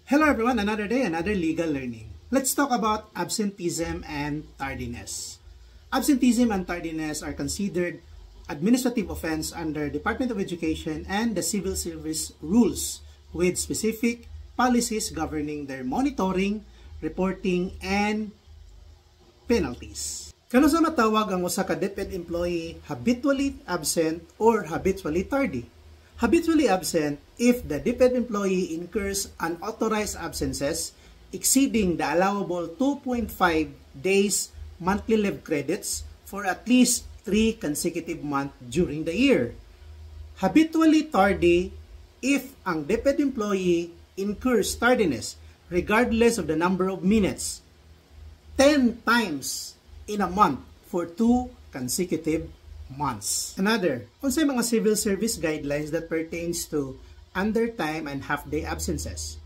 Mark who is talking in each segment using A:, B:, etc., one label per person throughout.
A: Hello everyone, another day, another legal learning. Let's talk about absenteeism and tardiness. Absenteeism and tardiness are considered administrative offense under Department of Education and the Civil Service rules with specific policies governing their monitoring, reporting, and penalties. Kano sa matawag ang usa ka DepEd employee habitually absent or habitually tardy? Habitually absent if the DepEd employee incurs unauthorized absences exceeding the allowable 2.5 days monthly leave credits for at least 3 consecutive months during the year. Habitually tardy if ang DepEd employee incurs tardiness regardless of the number of minutes 10 times in a month for 2 consecutive months. Another, unsay mga civil service guidelines that pertains to undertime and half-day absences.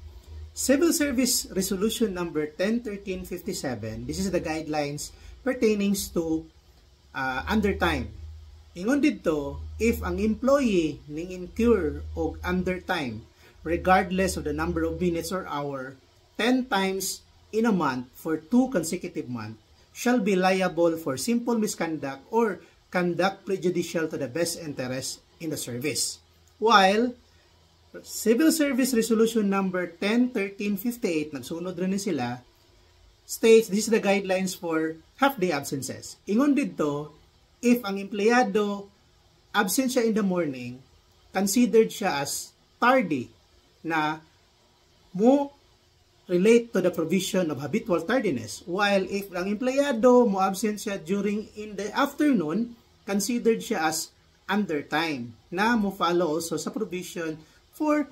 A: Civil Service Resolution number 101357, this is the guidelines pertaining to undertime. Ingon dito, if ang employee ning incur og undertime regardless of the number of minutes or hour 10 times in a month for 2 consecutive months, shall be liable for simple misconduct or conduct prejudicial to the best interest in the service. While Civil Service Resolution number 101358, nagsunod rin sila, states this is the guidelines for half-day absences. Ingon dito, if ang empleyado absent siya in the morning, considered siya as tardy na mo relate to the provision of habitual tardiness. While if ang empleyado mo absent siya during in the afternoon, considered siya as undertime na mo follow also sa provision for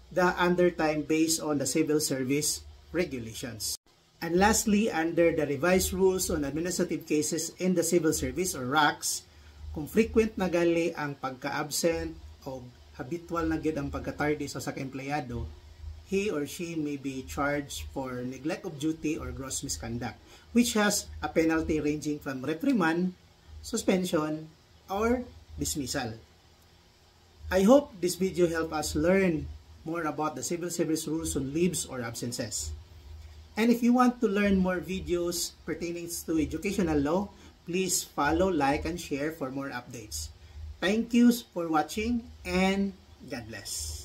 A: the undertime based on the civil service regulations. And lastly, under the revised rules on administrative cases in the civil service or RACs, kung frequent na gali ang pagka-absent o habitual na gid ang pagka-tardy sa empleyado, he or she may be charged for neglect of duty or gross misconduct, which has a penalty ranging from reprimand, suspension, or dismissal. I hope this video helped us learn more about the civil service rules on leaves or absences. And if you want to learn more videos pertaining to educational law, please follow, like, and share for more updates. Thank you for watching, and God bless.